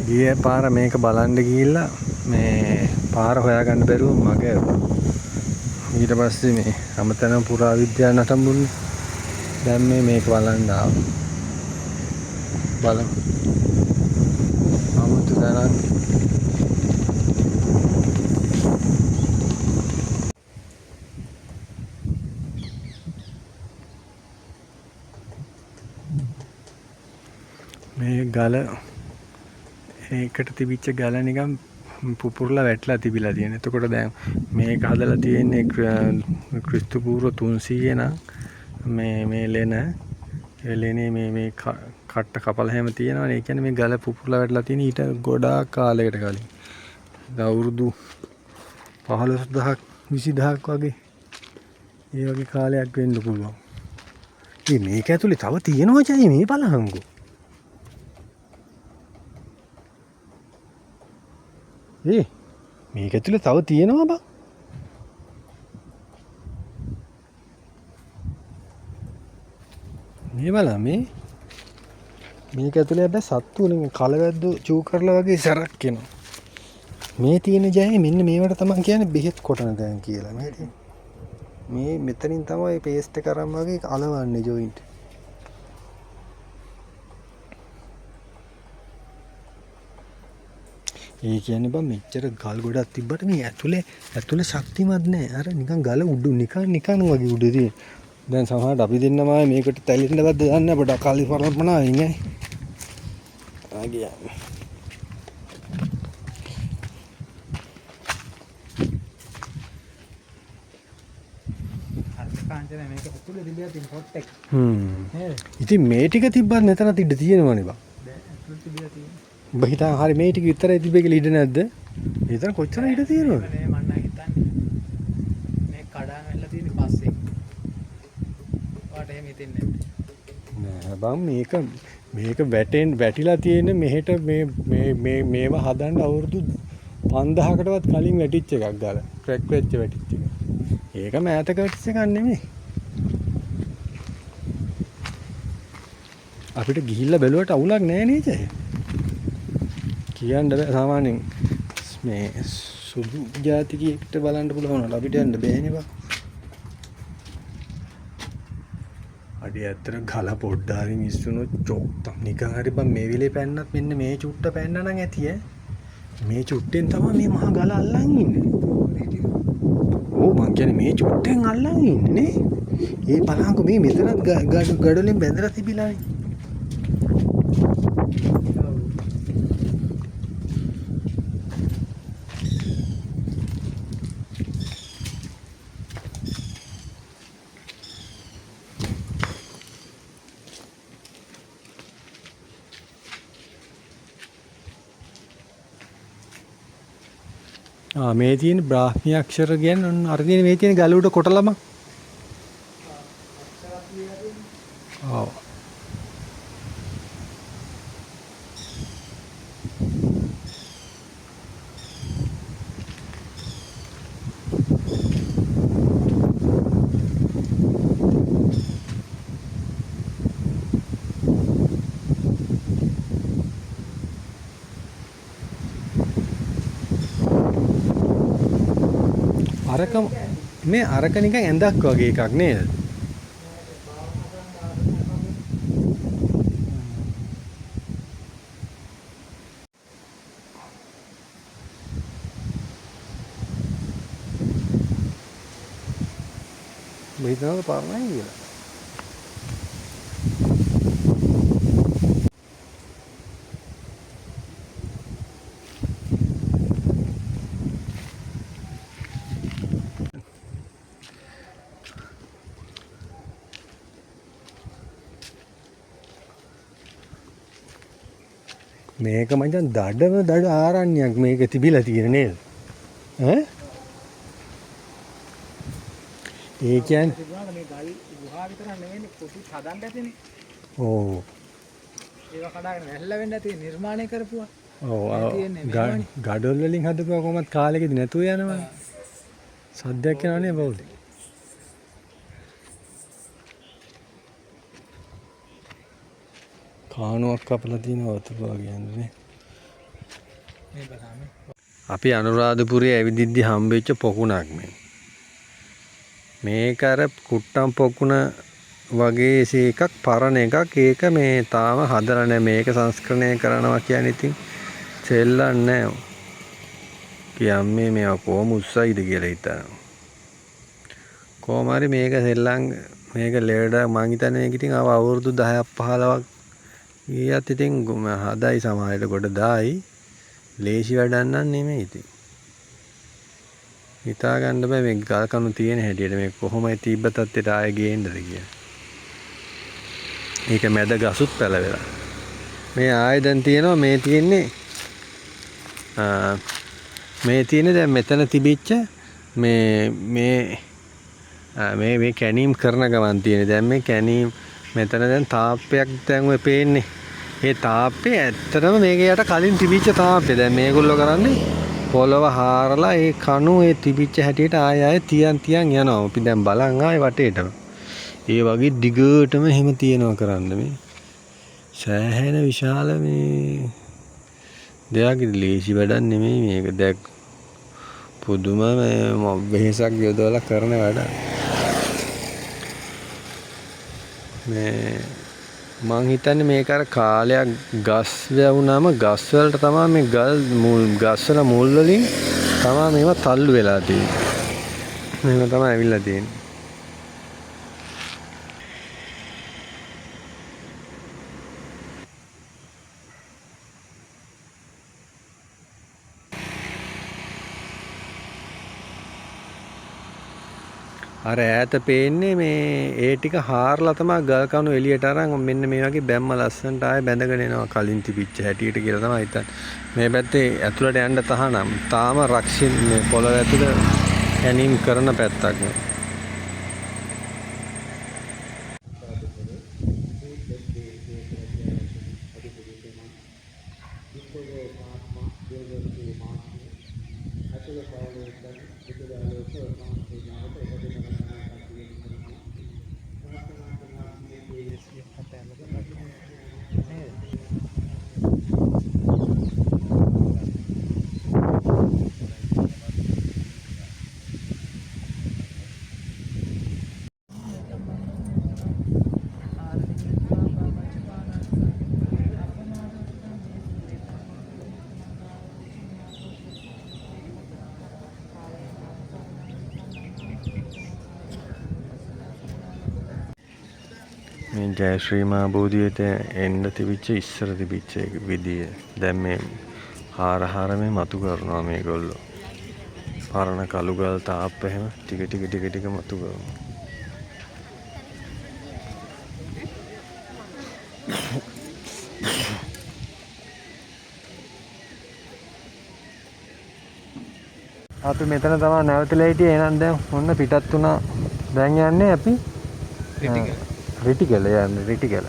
ගියේ පාර මේක බලන්න ගිහිල්ලා මේ පාර හොයාගන්න බැරුව මගේ ඊට පස්සේ මේ අමතන පුරා විද්‍යා නටඹුන් දැන් මේක බලන්න ආවා. බලමු. 아무튼 나는 මේ ගල ඒකට තිබිච්ච ගල නිකන් පුපුරලා වැටලා තිබිලා තියෙන. එතකොට දැන් මේක හදලා තියෙන්නේ ක්‍රිස්තු පූර්ව 300 නම් මේ ලෙනේ මේ කට්ට කපලා හැම තියෙනවනේ. ඒ කියන්නේ මේ ගල පුපුරලා වැටලා තියෙන ඊට ගොඩාක් කාලයකට කලින්. අවුරුදු 15000ක් 20000ක් වගේ ඒ වගේ කාලයක් වෙන්න පුළුවන්. මේක ඇතුලේ තව තියෙනවා ජයි මේ බලහංගු. මේක ඇතුලේ තව තියෙනවා බං. මේ බලන්න මේක ඇතුලේ හැබැයි සත්තු වලින් කලවැද්දෝ චූ කරලා වගේ සරක් එනවා. මේ තියෙන ජයයි මෙන්න මේවට තමයි කියන්නේ බෙහෙත් කොටන දැන් කියලා. මේ මෙතනින් තමයි පේස්ට් එක අරන් වගේ අලවන්නේ ජොයින්ට්. ඒ කියන්නේ බං මෙච්චර ගල් ගොඩක් තිබ්බට මේ ඇතුලේ ශක්තිමත් නැහැ. අර නිකන් ගල උඩු නිකන් වගේ උඩ තියෙන. දැන් සමහරවිට අපි දෙන්නම මේකට තැලෙන්නවත් දන්නේ අපිට අකාලි පරපණායි නේ. ආගියා. අර මේක පුතුලේ දිලියා තියෙන පොට් එක. ඉතින් මේ ටික තිබ්බත් නැතනත් ඉඩ තියෙනවනේ බං. ඇතුලේ තිබිලා තියෙනවා. උඹ හිතා හරි මේ ටික විතරයි තිබ්බේ කියලා ඉඩ නැද්ද? විතර කොච්චර ඉඩ තියෙනවද? මේ මන්න හිතන්නේ. මේ කඩාන වෙලා තියෙන පස්සේ. වාට එහෙම හිතෙන්නේ නෑ බං මේක වැටිලා තියෙන මෙහෙට මේවා හදන්න අවුරුදු 5000කටවත් කලින් වැටිච්ච එකක් ගාලා. ක්‍රැක් වෙච්ච වැටිච්ච එක. ඒක මෑතක වැටිච්ච එකක් නෙමෙයි. අපිට ගිහිල්ලා බැලුවට අවුලක් නෑ නේද? කියන්න බෑ සාමාන්‍යයෙන් මේ සුදු ජාතිකයෙක්ට බලන්න පුළුවන් අපිට යන්න බෑනේ බා. අඩේ ඇත්තට ගල පොඩ්ඩක් හරි මිස්සුනොත් චොක්තම් නිකන් හරි බං මේ විලේ පැන්නත් මෙන්න මේ චුට්ට පැන්න නම් ඇති ඈ. මේ චුට්ටෙන් තමයි මේ මහා ගල අල්ලන් ඉන්නේ. ඕ මං කියන්නේ මේ චුට්ටෙන් අල්ලන් ඉන්නේ නේ. ඒ බලංකො මේ මෙතනත් ගඩොලෙන් බැඳලා තිබිලානේ. මේ තියෙන බ්‍රාහ්මී අක්ෂර කියන්නේ ඔන්න අර තියෙන මේ තියෙන ගල උඩ කොටලම. ඔව්. අරක නිකන් ඇඳක් වගේ එකක් නේද? බෙහෙතනද පාරණයි කියලා. මේක මචං දඩ ආරණ්‍යයක් මේක තිබිලා තියෙන නේද? ඈ? ඒ කියන්නේ මේ ගල් ගුහා විතර නෙවෙයි පොඩි හදන්න ඇතිනේ. ඔව්. ඒක කඩාගෙන වැල්ලා වෙන්න ඇති නිර්මාණය කරපුවා. ඔව්. ගඩොල් වලින් හදපුවා කොහොමත් කාලෙකදී නැතුව යනවා. සද්දයක් යනවනේ බෞද්ධ. කානුවක් කපලා තියෙනවා වතුර වගේ යන්නේ. අපි අනුරාධපුරයේ ඇවිදිද්දි හම්බෙච්ච පොකුණක් මේක අර කුට්ටම් පොකුණ වගේ එකක් පරණ එකක්. ඒක මේ තාම හදලා නැහැ. මේක සංස්කරණය කරනවා කියන්නේ ඉතින් සෙල්ලන්නේ නැහැ. කියන්නේ මේවා කොහොම උස්සයිද කියලා හිතනවා. කොහොම හරි මේක සෙල්ලම් මේක ලෙඩ මං හිතන්නේ මේක ඉතින් අවුරුදු 10ක් 15ක් ගියත් ඉතින් හදයි සමාජයට කොට දායි. ලේසි වැඩක් නන් නෙමෙයි ඉතින්. හිතා ගන්න බෑ මේ ගල් කණු තියෙන හැටියට මේ කොහොමයි තිබ්බ තත්ත්වයට ආයෙ ගේන්නද කියලා. මේක මැද ගසුත් පැලවෙලා. මේ ආයෙ දැන් තියෙනවා මේ තියෙන්නේ දැන් මෙතන තිබිච්ච මේ කැනීම් කරන ගමන් තියෙන්නේ. දැන් මේ කැනීම් මෙතන දැන් තාප්පයක් දැන් ඔය පේන්නේ. ඒ තාප්පේ ඇත්තටම මේක යට කලින් තිබිච්ච තාප්පේ. දැන් මේගොල්ලෝ කරන්නේ පොළව හාරලා ඒ කණු ඒ තිබිච්ච හැටියට ආයෙ තියන් යනවා. අපි දැන් බලන් ආයෙ වටේටම. ඒ වගේ දිගටම එහෙම තියනවා කරන්න මේ. සෑහෙන විශාල මේ දෙයක් ලේසි වැඩක් නෙමෙයි මේක. දැක් පුදුම වෙහෙසක් යොදවලා කරන වැඩක්. මේ මං හිතන්නේ මේක අර කාලයක් ගස් වැවුනම ගස් වලට තමයි මේ ගස් වල මුල් වලින් තමයි මේවා තල්ලු වෙලා තියෙන්නේ. මේක තමයි ඇවිල්ලා තියෙන්නේ. අර ඈත පේන්නේ මේ ඒ ටික හාරලා තමයි ගල් කණු එළියට අරන් මෙන්න මේ වගේ බැම්ම ලස්සනට ආයෙ බැඳගෙන එනවා කලින් තිබිච්ච හැටියට කියලා තමයි හිතන්නේ. මේ පැත්තේ ඇතුළට යන්න තහනම් තාම රක්ෂින් මේ පොළොව ඇතුළ කැනීම් කරන පැත්තක් නේ. මේ ජයශ්‍රී මහා බෝධියට එන්න තිබිච්ච ඉස්සර තිබිච්ච විදිය දැන් මේ හාර මේ මතු කරනවා මේගොල්ලෝ. පරණ කළු ගල් තාප්ප එහෙම ටික මතු කරනවා. අපි මෙතන තමයි නැවතිලා හිටියේ. එහෙනම් දැන් ඔන්න පිටත් වුණා. දැන් යන්නේ අපි රිටිගල යන්නේ රිටිගල.